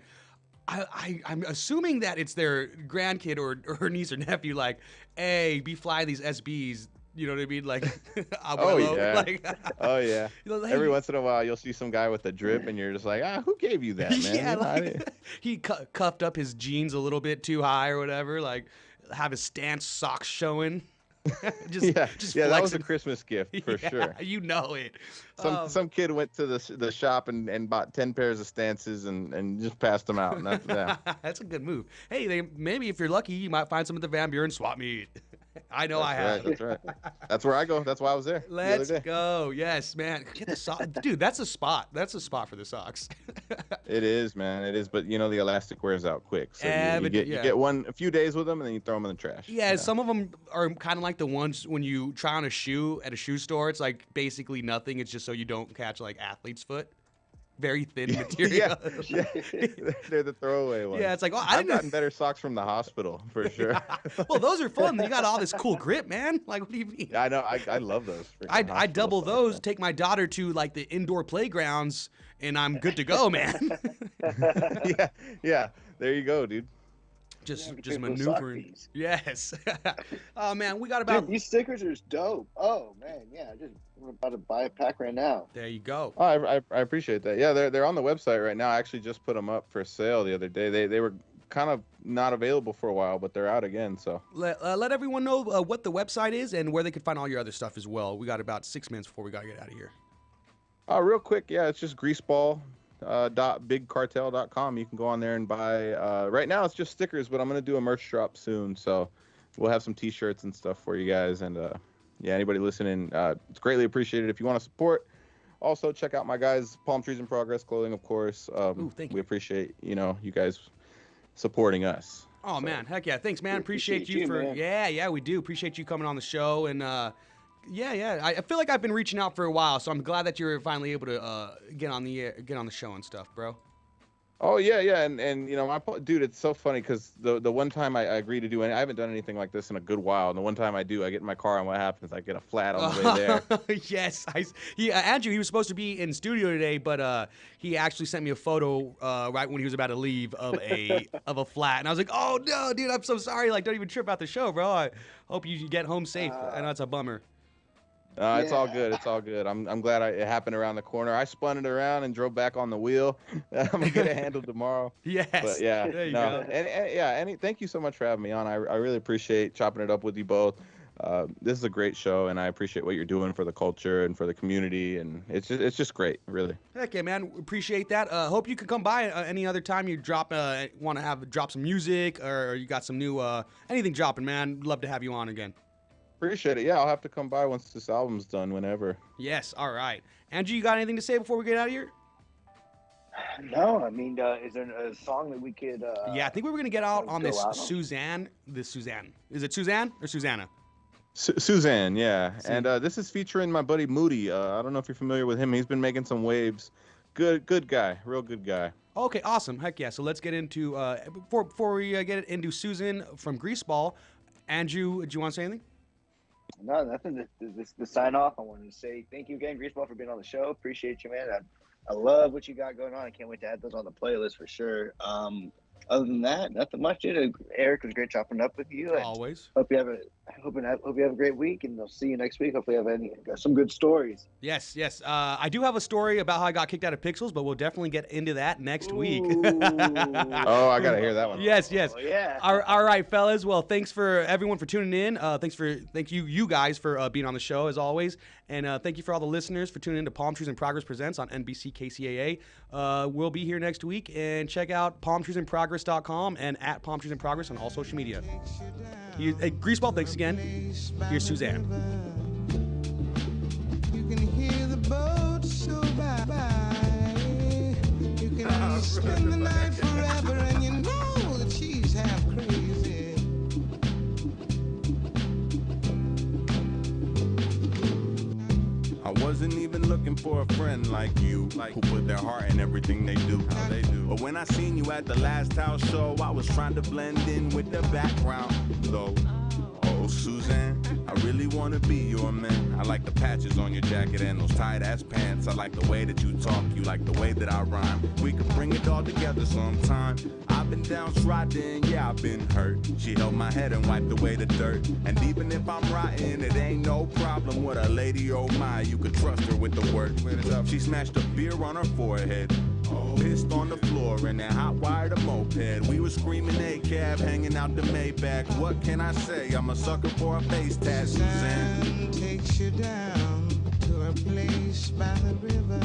I'm assuming that it's their grandkid or niece or nephew. Like, hey, be fly these SBs. You know what I mean? Like, abuelo. Oh yeah. Like, oh yeah. Like, every once in a while, you'll see some guy with a drip, and you're just like, who gave you that, man? Yeah, like, he cuffed up his jeans a little bit too high or whatever. Like, have his stance socks showing. just that flexing. was a Christmas gift for sure. You know it. Some kid went to the shop and bought 10 pairs of stances and just passed them out. And that's a good move. Hey, maybe if you're lucky, you might find some at the Van Buren swap meet. I know I have. That's right. That's where I go. That's why I was there. Let's go. Yes, man. Get the sock. Dude, that's a spot. That's a spot for the socks. It is, man. It is. But the elastic wears out quick. So you get a few days with them, and then you throw them in the trash. Yeah, some of them are kind of like the ones when you try on a shoe at a shoe store. It's like basically nothing. It's just so you don't catch like athlete's foot. Very thin material. yeah. They're the throwaway ones. Yeah, it's like, I've gotten better socks from the hospital for sure. Well, those are fun. You got all this cool grip, man. Like, what do you mean? Yeah, I know. I love those. I double those. Take my daughter to like the indoor playgrounds, and I'm good to go, man. yeah. There you go, dude. Just maneuvering. Yes. Oh man, we got about. Dude, these stickers are dope. Oh man, yeah. I'm about to buy a pack right now. There you go. Oh, I appreciate that. Yeah, they're on the website right now. I actually just put them up for sale the other day. They were kind of not available for a while, but they're out again. So let everyone know what the website is and where they can find all your other stuff as well. We got about 6 minutes before we gotta get out of here. Real quick, yeah, it's just greaseball.bigcartel.com. You can go on there and buy. Right now, it's just stickers, but I'm gonna do a merch drop soon, so we'll have some T-shirts and stuff for you guys. And anybody listening, it's greatly appreciated if you want to support. Also, check out my guys, Palmtrees in Progress Clothing, of course. Thank you. We appreciate you guys supporting us. Oh man, heck yeah! Thanks, man. Appreciate you for man. Yeah, we do appreciate you coming on the show and. I feel like I've been reaching out for a while, so I'm glad that you're finally able to get on the show and stuff, bro. Oh yeah, and dude, it's so funny because the one time I agreed to do it, I haven't done anything like this in a good while, and the one time I do, I get in my car and what happens? I get a flat on the way there. Yes, Andrew, he was supposed to be in studio today, but he actually sent me a photo right when he was about to leave of a flat, and I was like, oh no, dude, I'm so sorry. Like, don't even trip out the show, bro. I hope you get home safe. I know it's a bummer. It's all good. It's all good. I'm glad it happened around the corner. I spun it around and drove back on the wheel. I'm gonna get it handled tomorrow. Yes. But yeah, there you go. And thank you so much for having me on. I really appreciate chopping it up with you both. This is a great show, and I appreciate what you're doing for the culture and for the community, and it's just great, really. Heck yeah, man. Appreciate that. Hope you can come by any other time you drop some music or you got some new anything dropping, man. Love to have you on again. Appreciate it. Yeah, I'll have to come by once this album's done, whenever. Yes. All right. Andrew, you got anything to say before we get out of here? No, I mean, is there a song that we could? Yeah, I think we were gonna get out on go this out on? Suzanne. This Suzanne. Is it Suzanne or Susanna? Suzanne, yeah. And this is featuring my buddy Moody. I don't know if you're familiar with him. He's been making some waves. Good guy. Real good guy. Okay, awesome. Heck yeah. So let's get into before we get into Susan from Greaseball. Andrew, do you want to say anything? No, nothing. To sign off, I wanted to say thank you again, Greaseball, for being on the show. Appreciate you, man. I love what you got going on. I can't wait to add those on the playlist for sure. Other than that, nothing much. Eric, it was great chopping up with you. Always. Hope you have a great week, and I'll see you next week. Hopefully, you have some good stories. Yes. I do have a story about how I got kicked out of Pixels, but we'll definitely get into that next week. Oh, I gotta hear that one. Yes. Oh, yeah. All right, fellas. Well, thanks for everyone for tuning in. Thank you guys for being on the show as always, and thank you for all the listeners for tuning in to Palm Trees in Progress Presents on NBC KCAA. We'll be here next week, and check out palmtreesinprogress.com and at Palm Trees in Progress on all social media. Hey, Greaseball, thanks again. Here's Suzanne. You can hear the boat so by. You can spend the night forever, and you know that she's half crazy. I wasn't even looking for a friend like you, who put their heart in everything they do. How they do. But when I seen you at the last house show, I was trying to blend in with the background, though. Oh, Suzanne, I really wanna be your man. I like the patches on your jacket and those tight-ass pants. I like the way that you talk, you like the way that I rhyme. We could bring it all together sometime. I've been downtrodden, yeah, I've been hurt. She held my head and wiped away the dirt. And even if I'm rotten, it ain't no problem with a lady, oh my. You could trust her with the work. She smashed a beer on her forehead. Pissed on the floor and then hot-wired a moped. We were screaming A-cab, hanging out the Maybach. What can I say? I'm a sucker for a face tat, Suzanne. Takes you down to a place by the river.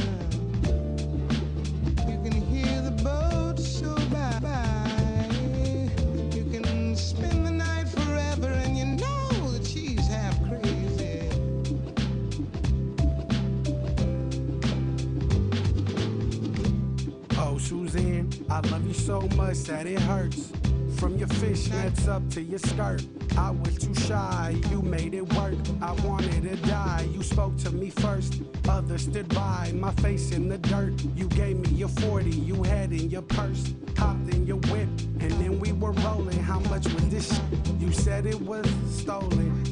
You can hear the boat so by. You can spend the night forever, and you know that she's half crazy. Oh, Suzanne, I love you so much that it hurts. From your fishnets up to your skirt, I was too shy, you made it work. I wanted to die, you spoke to me first. Others stood by, my face in the dirt. You gave me your 40, you had in your purse. Hopped in your whip, and then we were rolling. How much was this shit? You said it was stolen.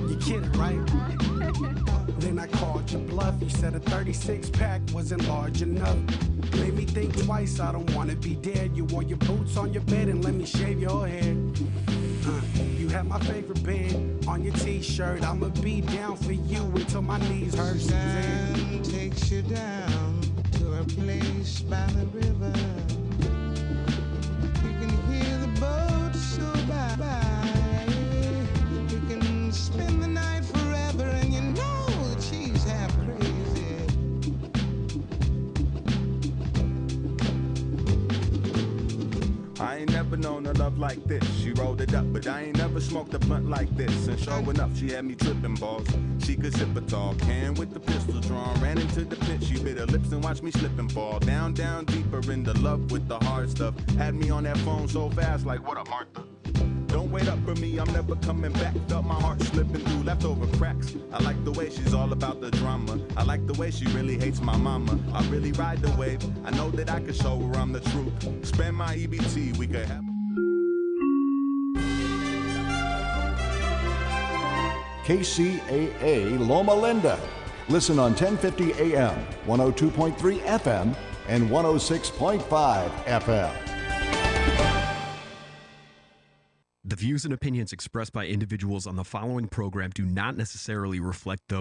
You kidding, right? Then I called your bluff. You said a 36 pack wasn't large enough. Made me think twice, I don't wanna be dead. You wore your boots on your bed and let me shave your head. You had my favorite bed on your t-shirt. I'ma be down for you until my knees hurt. Suzanne takes you down to a place by the river. You can hear the boat so by. You can spend the night forever, and you know that she's half crazy. I ain't never known a love like this. She rolled it up, but I ain't never smoked a blunt like this. And sure enough, she had me tripping balls. She could sip a tall can with the pistol drawn. Ran into the pit, she bit her lips and watched me slip and fall. Down, down, deeper into love with the hard stuff. Had me on that phone so fast, like, what up, Martha? Don't wait up for me, I'm never coming back. Felt my heart slipping through leftover cracks. I like the way she's all about the drama. I like the way she really hates my mama. I really ride the wave. I know that I can show her I'm the truth. Spend my EBT, we could have. KCAA Loma Linda. Listen on 1050 AM, 102.3 FM, and 106.5 FM. The views and opinions expressed by individuals on the following program do not necessarily reflect those